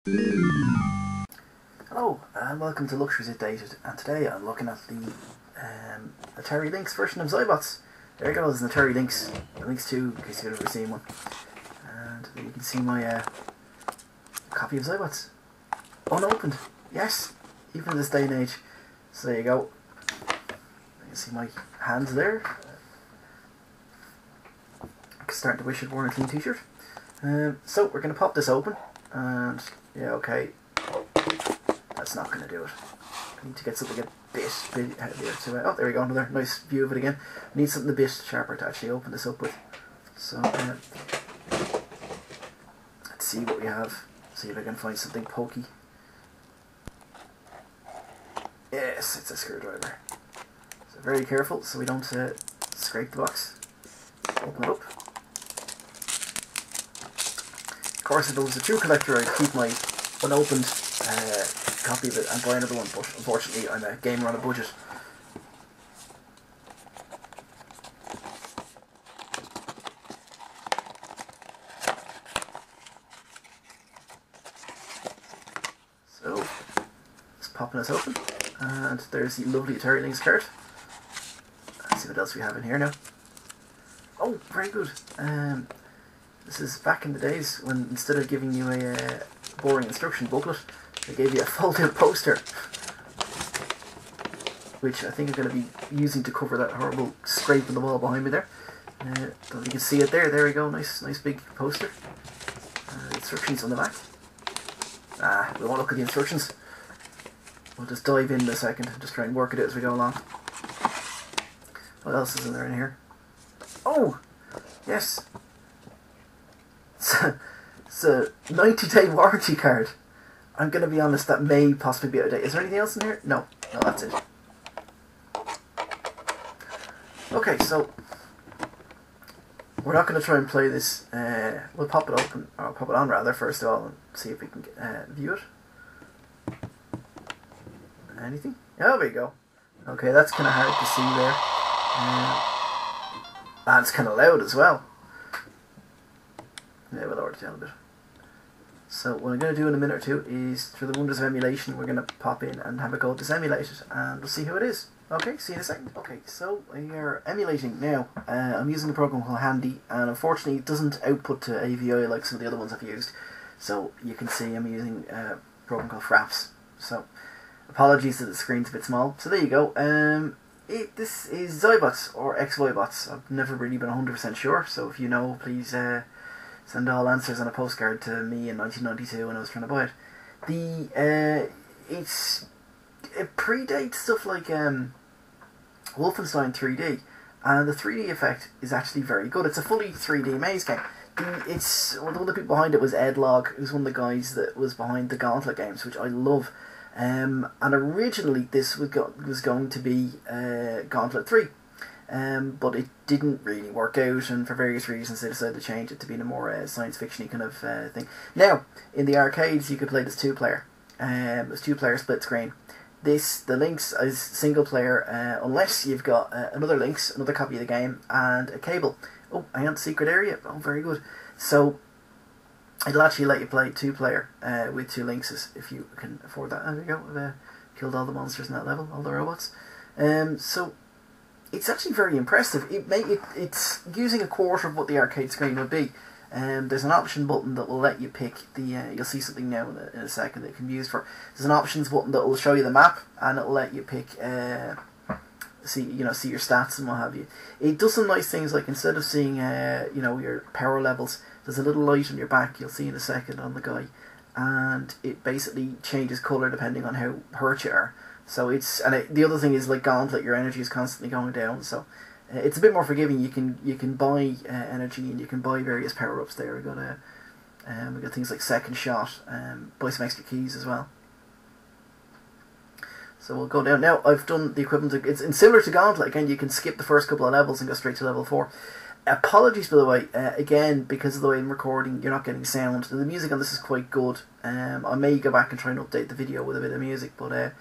Hello and welcome to Luxuries Updated, and today I'm looking at the Atari Lynx version of Xybots. There you go, there's an Atari Lynx, the Lynx 2 in case you've ever seen one. And you can see my copy of Xybots. Unopened, yes, even in this day and age. So there you go. You can see my hands there. Starting to wish I'd worn a clean t-shirt. So we're going to pop this open, and yeah, okay. That's not going to do it. I need to get something a bit heavier to oh, there we go, another nice view of it again. I need something a bit sharper to actually open this up with. So, let's see what we have. See if I can find something pokey. Yes, it's a screwdriver. So very careful so we don't scrape the box. Open it up. Of course, if it was a true collector, I'd keep my unopened copy of it and buy another one, but unfortunately I'm a gamer on a budget. So, just popping this open, and there's the lovely Atari Lynx card. Let's see what else we have in here now. Oh, very good. This is back in the days when instead of giving you a boring instruction booklet, they gave you a fold-out poster, which I think I'm going to be using to cover that horrible scrape in the wall behind me there. Don't know if you can see it there. There we go. Nice big poster. Instructions on the back. We won't look at the instructions. We'll just dive in a second and just try and work it out as we go along. What else is in here? Oh, yes. It's a 90-day warranty card. I'm going to be honest, that may possibly be out of date. Is there anything else in here? No, that's it. Okay, so we're not going to try and play this. We'll pop it open, or pop it on rather, first of all, and see if we can view it. Anything? Oh, there we go. Okay, that's kind of hard to see there. And it's kind of loud as well. Yeah, we'll lower it down a bit. So what I'm going to do in a minute or two is, through the wonders of emulation, we're going to pop in and have a go at this emulated, and we'll see how it is. Okay, see you in a second. Okay, so we are emulating now. I'm using a program called Handy, and unfortunately it doesn't output to AVI like some of the other ones I've used. So you can see I'm using a program called Fraps. So apologies that the screen's a bit small. So there you go. This is Xybots, or Xybots. I've never really been 100% sure, so if you know, please send all answers on a postcard to me in 1992 when I was trying to buy it. It predates stuff like Wolfenstein 3D, and the 3D effect is actually very good. It's a fully 3D maze game. One of the people behind it was Ed Logg, who's one of the guys that was behind the Gauntlet games, which I love. And originally this was going to be Gauntlet 3. But it didn't really work out, and for various reasons they decided to change it to being a more science fiction-y kind of thing. Now, in the arcades you could play this two-player. It was two-player split screen. The Lynx is single-player, unless you've got another Lynx, another copy of the game, and a cable. Oh, hang on, secret area. Oh, very good. So, it'll actually let you play two-player with two Lynxes, if you can afford that. There we go. I've killed all the monsters in that level, all the robots. So, it's actually very impressive. It's using a quarter of what the arcade screen would be. There's an option button that will let you pick the. You'll see something now in a second that it can be used for. There's an options button that will show you the map, and it will let you pick. See your stats and what have you. It does some nice things, like instead of seeing your power levels, there's a little light on your back. You'll see in a second on the guy, and it basically changes colour depending on how hurt you are. So the other thing is, like Gauntlet, your energy is constantly going down, so it's a bit more forgiving. You can buy energy, and you can buy various power ups there. We got things like second shot, buy some extra keys as well. So we'll go down now. I've done the equivalent of, it's similar to Gauntlet. Again, you can skip the first couple of levels and go straight to level 4. Apologies, by the way, again, because of the way I'm recording, you're not getting sound. The music on this is quite good. I may go back and try and update the video with a bit of music, but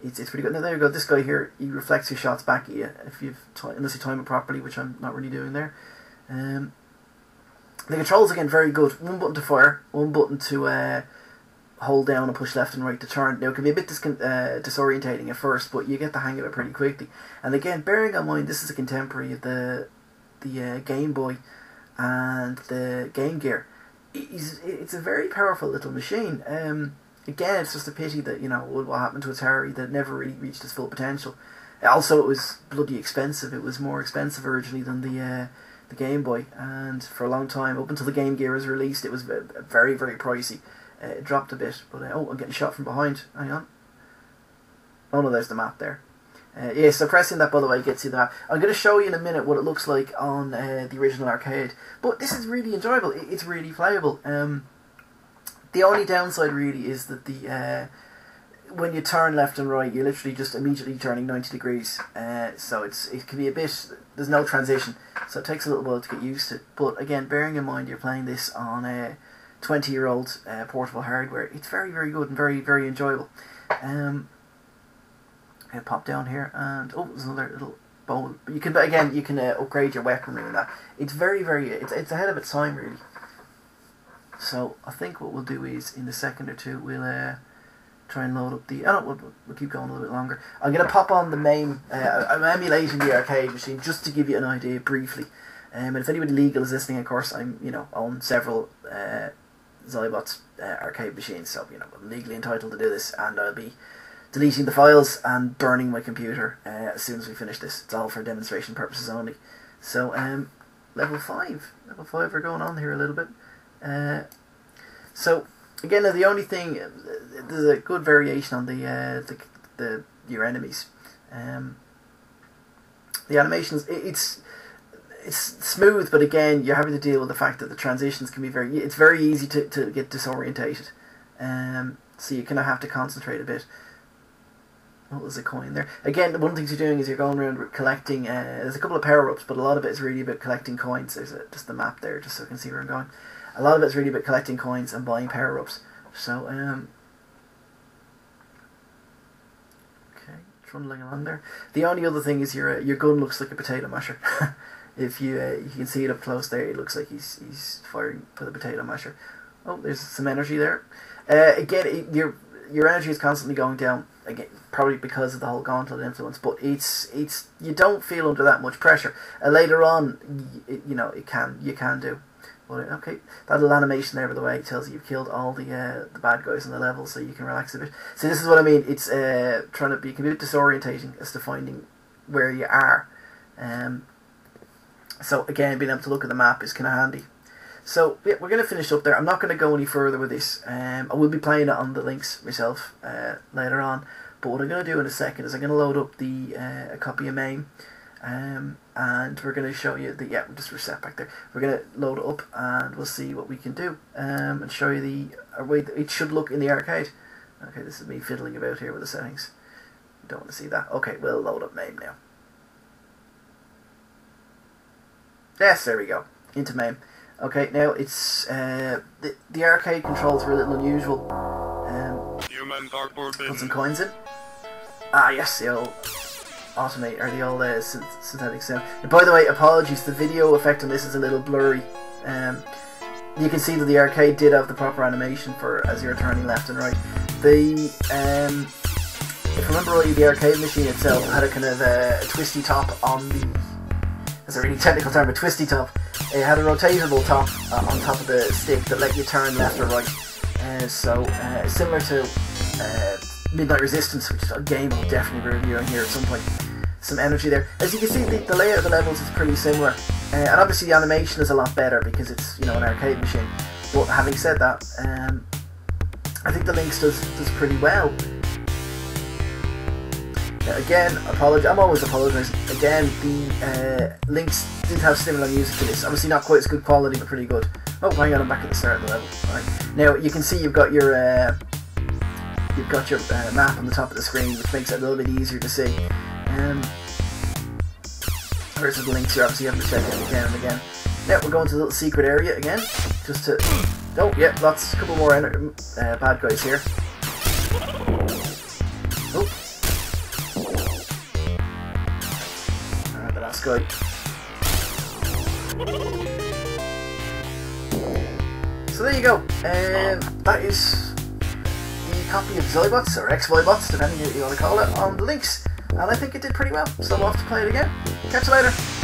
it's pretty good. Now there you go. This guy here, he reflects your shots back at you unless you time it properly, which I'm not really doing there. The controls again very good. One button to fire, one button to hold down and push left and right to turn. Now it can be a bit disorientating at first, but you get the hang of it pretty quickly. And again, bearing in mind this is a contemporary of the Game Boy and the Game Gear, it's a very powerful little machine. Again, it's just a pity that, you know, what happened to Atari, that never really reached its full potential. Also, it was bloody expensive. It was more expensive originally than the Game Boy, and for a long time, up until the Game Gear was released, it was very, very pricey. It dropped a bit, but oh, I'm getting shot from behind. Hang on. Oh no, there's the map there. Yeah, so pressing that, by the way, gets you the map. I'm going to show you in a minute what it looks like on the original arcade, but this is really enjoyable. It's really playable. The only downside really is that the when you turn left and right, you're literally just immediately turning 90 degrees. So it can be a bit, there's no transition, so it takes a little while to get used to. But again, bearing in mind you're playing this on a 20-year-old portable hardware, it's very, very good and very, very enjoyable. I'll pop down here, and oh, there's another little bowl. You can upgrade your weaponry and that. It's very, very, it's ahead of its time really. So I think what we'll do is in a second or two we'll try and load up the. We'll keep going a little bit longer. I'm gonna pop on the MAME. I'm emulating the arcade machine just to give you an idea briefly. And if anybody legal is listening, of course, I'm own several Xybots arcade machines, so I'm legally entitled to do this, and I'll be deleting the files and burning my computer as soon as we finish this. It's all for demonstration purposes only. So level 5, we're going on here a little bit. So again, the only thing, there's a good variation on your enemies. The animations, it's smooth, but again, you're having to deal with the fact that the transitions can be it's very easy to get disorientated. So you kind of have to concentrate a bit. Oh, there's a coin there. Again, one of the things you're doing is you're going around collecting, there's a couple of power-ups, but a lot of it is really about collecting coins. There's just the map there, just so you can see where I'm going. A lot of it's really about collecting coins and buying power-ups. So, okay, trundling along there. The only other thing is your gun looks like a potato masher. If you can see it up close there, it looks like he's firing with a potato masher. Oh, there's some energy there. Again, your energy is constantly going down. Again, probably because of the whole gauntlet influence, but it's you don't feel under that much pressure. Later on, you can do. But okay, that little animation there, by the way, tells you you've killed all the bad guys on the level, so you can relax a bit. So this is what I mean. It's it can be a bit disorientating as to finding where you are. So again, being able to look at the map is kind of handy. So yeah, we're going to finish up there. I'm not going to go any further with this. I will be playing it on the Lynx myself later on. But what I'm going to do in a second is I'm going to load up a copy of MAME. And we're going to show you we'll just reset back there. We're going to load it up and we'll see what we can do. And show you the way it should look in the arcade. Okay, this is me fiddling about here with the settings. Don't want to see that. Okay, we'll load up MAME now. Yes, there we go. Into MAME. Okay, now it's the arcade controls were a little unusual. Human cardboard bin. Put some coins in. Ah, yes, the old automate or the old synthetic sound. And by the way, apologies. The video effect on this is a little blurry. You can see that the arcade did have the proper animation for as you're turning left and right. If I remember rightly, the arcade machine itself had a kind of a twisty top on the. That's a really technical term, a twisty top. It had a rotatable top on top of the stick that let you turn left or right. Similar to Midnight Resistance, which is a game I'll definitely be reviewing here at some point. Some energy there. As you can see, the layout of the levels is pretty similar. And obviously the animation is a lot better because it's an arcade machine. But having said that, I think the Lynx does pretty well. Again, I'm always apologising. Again, the Lynx did have similar music to this. Obviously not quite as good quality, but pretty good. Oh, hang on, I'm back at the start of the level. Right. Now you can see you've got your map on the top of the screen, which makes it a little bit easier to see. Versus the Lynx, you're obviously having to check it again and again. Now we're going to the little secret area again, just to. Oh yeah, a couple more bad guys here. Oh. The last guy. So there you go. That is copy of Xybots, or Xybots, depending on what you want to call it, on the links. And I think it did pretty well, so I'll have to play it again. Catch you later.